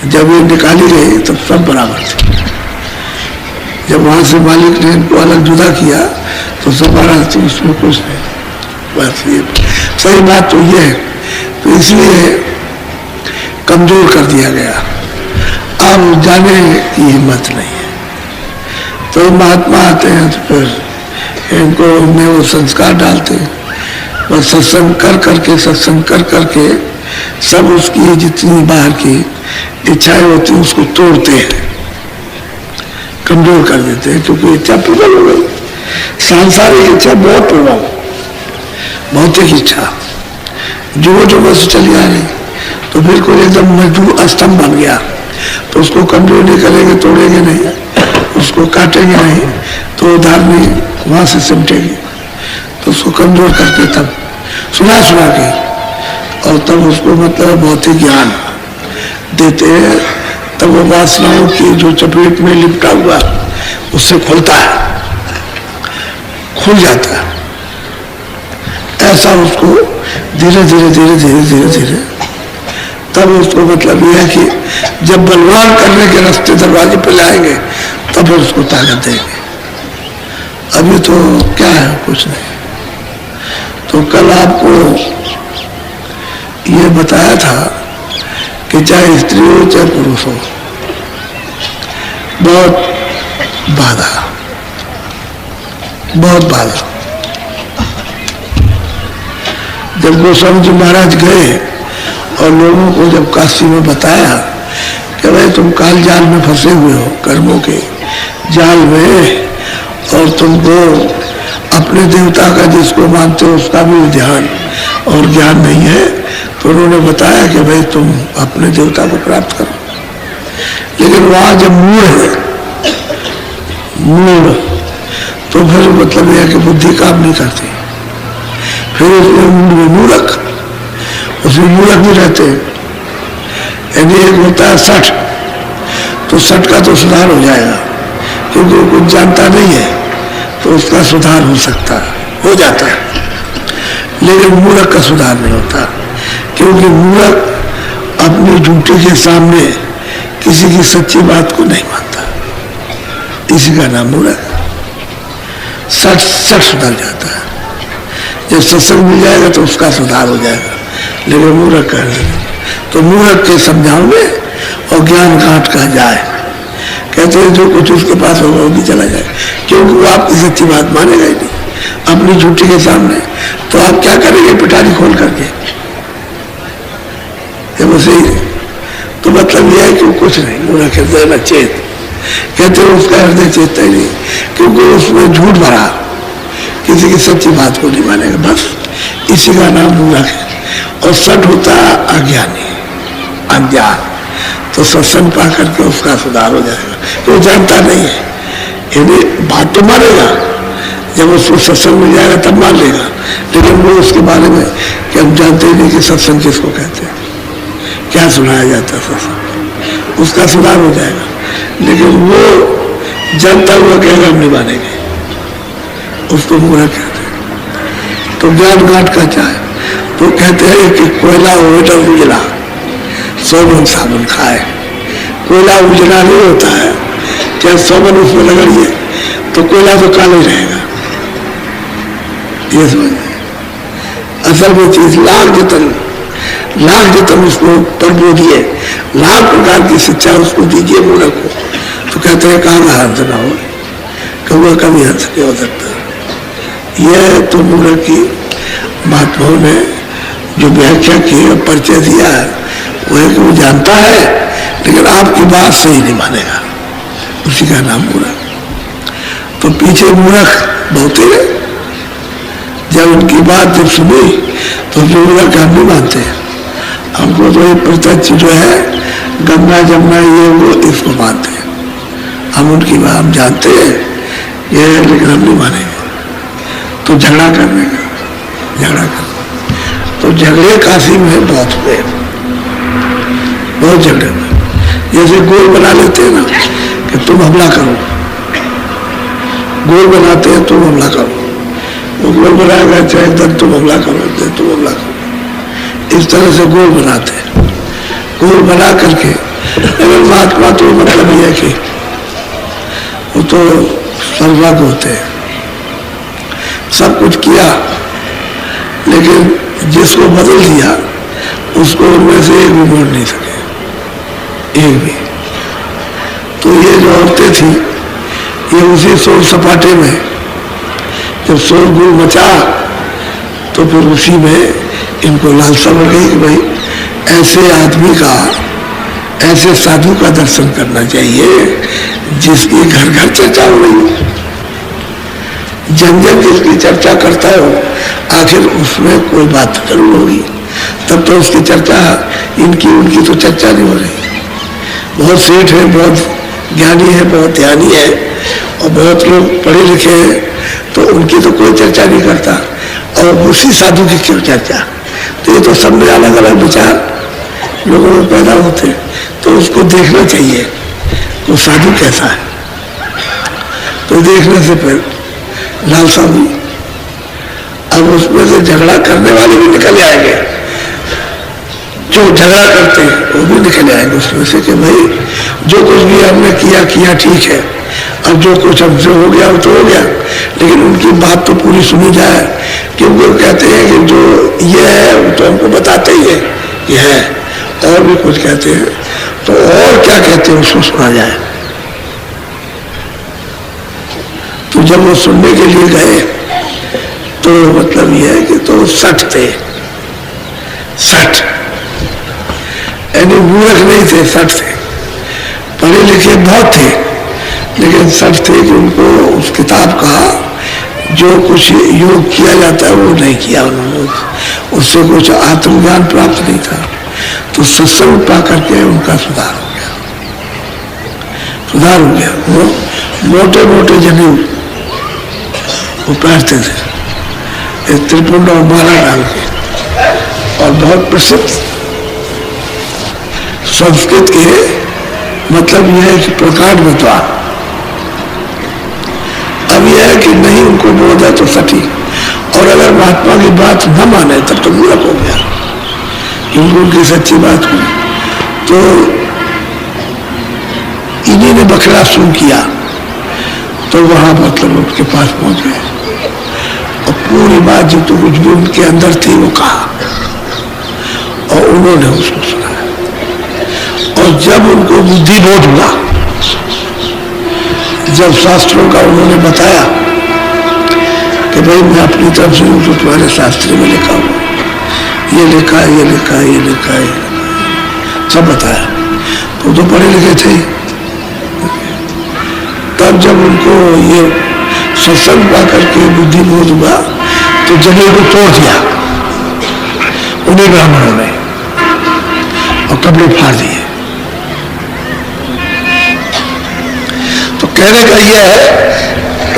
जब ये निकाली गई तब सब बराबर थे। जब वहां से मालिक ने इनको अलग जुदा किया तो सब बराबर थे, उसमें कुछ नहीं। बस ये सही बात तो ये है, तो इसलिए कमजोर कर दिया गया। अब जाने की हिम्मत नहीं है। तो महात्मा आते हैं तो फिर इनको उनमें वो संस्कार डालते हैं, बस सत्संग कर करके सब उसकी जितनी बाहर की इच्छाएं होती हैं उसको तोड़ते हैं, कमजोर कर देते हैं, क्योंकि इच्छा प्रबल हो गई। सांसारिक इच्छा बहुत प्रबल, भौतिक इच्छा जो से चली आ रही, तो फिर कोई एकदम मजबूत स्तंभ बन गया तो उसको कमजोर नहीं करेंगे, तोड़ेंगे नहीं, उसको काटेंगे नहीं, तो उधार नहीं वहां से सिमटेगी। तो उसको कमजोर करके तब सुना के और तब उसको मतलब भौतिक ज्ञान देते हैं, तब वो वासनाओं की जो चपेट में लिपटा हुआ उससे खुलता है, खुल जाता है। ऐसा उसको धीरे धीरे तब उसको मतलब यह है कि जब बलवान करने के रास्ते दरवाजे पर लाएंगे तब फिर उसको ताकत देंगे। अभी तो क्या है, कुछ नहीं। तो कल आपको ये बताया था कि चाहे स्त्री हो चाहे पुरुष हो, बहुत बाधा। जब गोस्वामी जी महाराज गए और लोगों को जब काशी में बताया कि भाई तुम काल जाल में फंसे हुए हो, कर्मों के जाल में, और तुमको अपने देवता का जिसको मानते हो उसका भी ध्यान और ज्ञान नहीं है, तो उन्होंने बताया कि भाई तुम अपने देवता को प्राप्त करो। लेकिन वहां जब मूढ़ तो फिर मतलब यह कि बुद्धि काम नहीं करती, फिर उसमें मूर्ख, उसमें मूर्ख भी रहते हैं। यदि एक होता है 60, तो 60 का तो सुधार हो जाएगा, क्योंकि वो कुछ जानता नहीं है तो उसका सुधार हो सकता है, हो जाता है। लेकिन मूर्ख का सुधार नहीं होता, क्योंकि मूर्ख अपनी ड्यूटी के सामने किसी की सच्ची बात को नहीं मानता, इसी का नाम मूर्ख। 60 सुधर जाता है, जब सत्संग मिल जाएगा तो उसका सुधार हो जाएगा। लेकिन मूर्ख कर तो मूर्ख के समझाओगे और ज्ञान काट कहा जाए, कहते हैं जो कुछ उसके पास होगा वो भी चला जाए, क्योंकि वो आपकी सच्ची बात मानेगा ही नहीं अपनी झूठी के सामने। तो आप क्या करेंगे पिटारी खोल करके? जब उसे तो मतलब यह है कि कुछ नहीं, मूर्ख हृदय न चेत, कहते हैं उसका हृदय चेतता ही नहीं, क्योंकि उसमें झूठ भरा, किसी की सच्ची बात को नहीं मानेगा, बस इसी का नाम मूर्ख है। और सट होता है अज्ञानी, अज्ञान। तो सत्संग पा करके उसका सुधार हो जाएगा, तो जानता नहीं है। यदि बात तो मानेगा, जब उसको सत्संग मिल जाएगा तब मान लेगा, लेकिन वो उसके बारे में कि हम जानते ही नहीं कि सत्संग किसको कहते हैं, क्या सुनाया जाता है सत्संग, उसका सुधार हो जाएगा। लेकिन वो जानता हुआ कहेगा हम नहीं मानेंगे, उसको मूर्ख कहते हैं। तो ज्ञान घाट का चाहे तो कहते हैं कि कोयला उजला उजला, सोमन साबुन खाए। कोयला उजला नहीं होता है, चाहे सोमन उसमें लगाइए तो कोयला तो काला ही रहेगा, ये समझ। असल में चीज लाख जतन उसको प्रभु दिए, लाख प्रकार की शिक्षा उसको दीजिए मूर्ख को, तो कहते हैं कहाँ हंस ना हो, कभी कभी हंस नहीं हो सकता। यह तो मूर्ख की महात्माओं ने जो व्याख्या की और परिचय दिया है वो है कि वो जानता है लेकिन आपकी बात सही नहीं मानेगा, उसी का नाम मूर्ख। तो पीछे मूर्ख बहुत ही है, जब उनकी बात जब सुनी तो मूर्ख हम नहीं मानते, हमको तो ये प्रत्यक्ष जो है गंगा जमुना ये वो इसको मानते हैं, हम उनकी बात हम जानते हैं ये, लेकिन हम नहीं मानेंगे। तो झगड़ा करने का तो झगड़े काशी में बहुत हुए, बहुत झगड़े में। जैसे गोल बना लेते हैं ना कि तुम हमला करो, गोल बनाते हैं तुम हमला करो, वो गोल बनाएगा चाहे इधर तुम हमला करो, इधर तुम हमला करो, इस तरह से गोल बनाते हैं। गोल बना करके लेकिन महात्मा तो मतलब ये है कि वो तो सर्वज्ञ होते हैं, सब कुछ किया, लेकिन जिसको बदल दिया उसको उनमें से एक भी मोड़ नहीं सके, एक भी। तो ये जो औरतें थी ये उसी शोर सपाटे में जब शोरगुल मचा तो फिर उसी में इनको लालसा बढ़ गई कि भाई ऐसे आदमी का, ऐसे साधु का दर्शन करना चाहिए जिसकी घर घर चर्चा हो रही हो, जन जन जिसकी चर्चा करता हो, आखिर उसमें कोई बात जरूर होगी, तब तो उसकी चर्चा, इनकी उनकी तो चर्चा नहीं हो रही। बहुत सेठ है, बहुत ज्ञानी है, बहुत ध्यानी है और बहुत लोग पढ़े लिखे हैं, तो उनकी तो कोई चर्चा नहीं करता, और उसी साधु की क्यों चर्चा। तो ये तो सब में अलग अलग विचार लोगों में पैदा होते, तो उसको देखना चाहिए वो साधु कैसा है। तो देखने से फिर लालसा हुई। अब उसमें से झगड़ा करने वाले भी निकल आएंगे, जो झगड़ा करते हैं वो भी निकल आएंगे उसमें से कि भाई जो कुछ भी हमने किया किया ठीक है, अब जो कुछ हमसे हो गया वो तो हो गया, लेकिन उनकी बात तो पूरी सुनी जाए, क्योंकि वो कहते हैं कि जो ये है वो तो हमको बताते ही है ये है, और भी कुछ कहते हैं, तो और क्या कहते हैं उसको सुना जाए। तो जब वो सुनने के लिए गए तो मतलब ये है कि तो सठ थे, सठ, यानी मूर्ख नहीं थे, सठ थे, पढ़े लिखे बहुत थे, लेकिन सच थे कि उनको उस किताब का जो कुछ योग किया जाता है वो नहीं किया उन्होंने, उससे कुछ आत्मज्ञान प्राप्त नहीं था। तो सत्संग पा करके उनका सुधार हो गया, सुधार हो गया। वो मोटे मोटे जनेऊ वो पहनते थे, त्रिपुंड और माला डाल के, और बहुत प्रसिद्ध संस्कृत के मतलब यह है कि प्रकांड बतवा। अब यह है कि नहीं उनको बोध है तो सठी, और अगर महात्मा की बात न माने तब तो मूर्ख हो गया, क्योंकि उनकी सच्ची बात हुई। तो इन्हीं ने बखरा शुरू किया, तो वहां मतलब उनके पास पहुंच गए और पूरी बात जो तो कुछ भी उनके अंदर थी वो कहा, और उन्होंने उसको सुनाया। और जब उनको बुद्धि बोध हुआ, जब शास्त्रों का उन्होंने बताया कि भाई मैं अपनी तरफ से हूं तो तुम्हारे शास्त्र में लिखा हुआ, ये लिखा है, ये लिखा है, ये लिखा है, सब बताया, तो पढ़े लिखे थे। तब जब उनको ये सत्संग पा करके बुद्धि बोध हुआ तो जगह को तोड़ दिया उन्हीं ब्राह्मणों ने और कपड़े फाड़ दिए। तो कहने का ये है,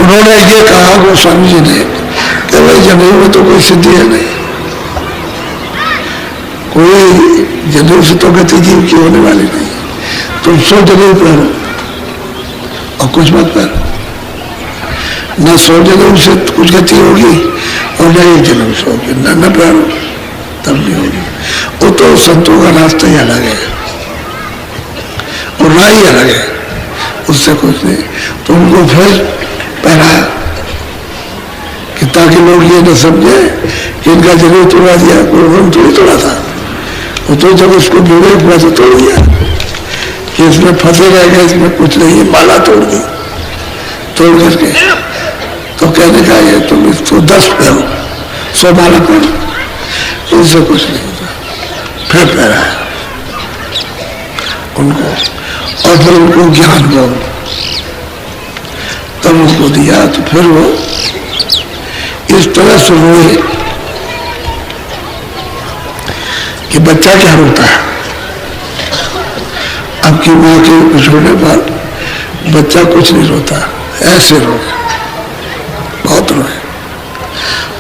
उन्होंने ये कहा गोस्वामी जी ने कि भाई जनेऊ में तो कोई सिद्धि है नहीं, कोई जनेऊ से तो गति जीव की होने वाली नहीं, तुम 100 जनेऊ पहनो और कुछ मत पहनो, न 100 जनेऊ से कुछ गति होगी और न 1 जनेऊ से होगी, न पहनो तब नहीं होगी। वो तो संतों का रास्ता ही अलग है और राह ही अलग है, उससे कुछ नहीं। तो उनको फिर पहनाया कि ताकि लोग ये न समझे कि इनका जनेऊ तोड़ा दिया, कोई उन्होंने थोड़ी तोड़ा था, वो तो जब उसको विवेक हुआ तो तोड़ दिया कि इसमें फंसे रह गए, इसमें कुछ नहीं है, माला तोड़ दी, तोड़ करके। तो कहने का ये तुम इसको 10 पहनो, 100 माला पहनो, इससे कुछ नहीं होता। फिर पहनाया उनको और फिर उनको ज्ञान दो, तब उनको दिया। तो फिर वो इस तरह से रोए कि बच्चा क्या रोता है। अब की माँ के छोड़ने पर बच्चा कुछ नहीं रोता, ऐसे रोए, बहुत रोए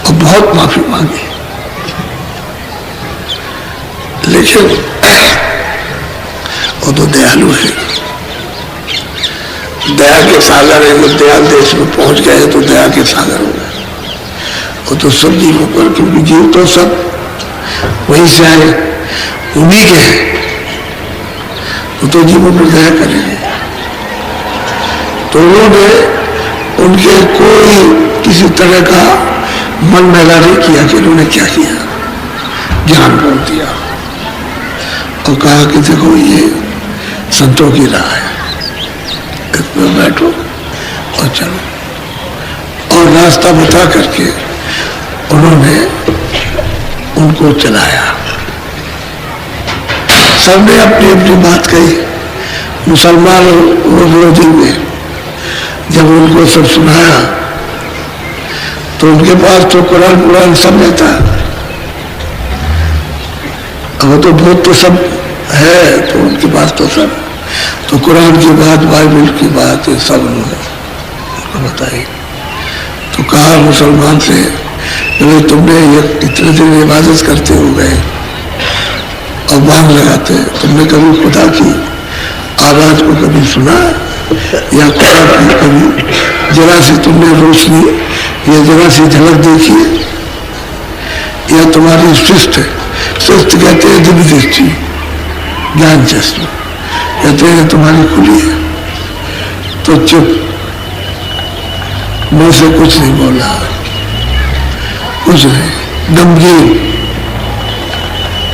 और बहुत माफी मांगी, लेकिन वो तो दयालु है, दया के सागर है। जब दया देश में पहुंच गए तो दया के सागर हो गए। वो तो सब जीवों पर, क्योंकि जीव तो सब वहीं से आए, उन्हीं के हैं, तो तो जीवन में दया करेंगे। तो उन्होंने उनके कोई किसी तरह का मन मैला नहीं किया कि उन्होंने क्या किया, ज्ञान बोल दिया और कहा कि देखो ये संतों की राह है, इसमें बैठो और चलो। और रास्ता बता करके उन्होंने उनको चलाया। सबने अपनी अपनी बात कही। मुसलमान और विरोधी में जब उनको सब सुनाया तो उनके पास तो कुरान सब रहता, अब तो बहुत तो सब है, तो उनके पास तो सब, तो कुरान की बात, बाइबल की बात सब उन्होंने बताई। तो कहा मुसलमान से, तुमने इतने दिन इबादत करते हो गए और बांग लगाते, तुमने कभी खुदा की आवाज को कभी सुना या खुदा की कभी जरा सी तुमने रोशनी या जरा सी झलक देखी, या तुम्हारी सृष्ट कहते हैं दिव्य दृष्टि, ज्ञान चश्मा कहते हैं तुम्हारी खुली है? तो चुप, मुंह से कुछ नहीं बोला, कुछ नहीं,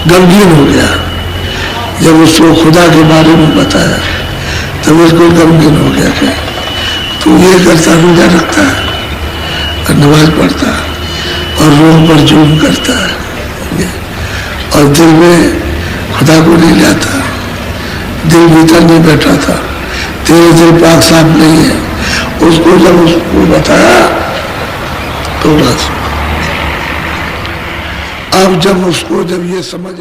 गमगीन हो गया। जब उसको खुदा के बारे में बताया तब उसको गमगीन हो गया कि तू ये करता, रोजा रखता है और नमाज पढ़ता और रूह पर जुल्म करता है और दिल में खुदा को नहीं लाता, दिल भीतर नहीं बैठा था, तेरे दिल पाक साफ नहीं है। उसको जब उसको बताया तो बस, अब जब उसको जब ये समझ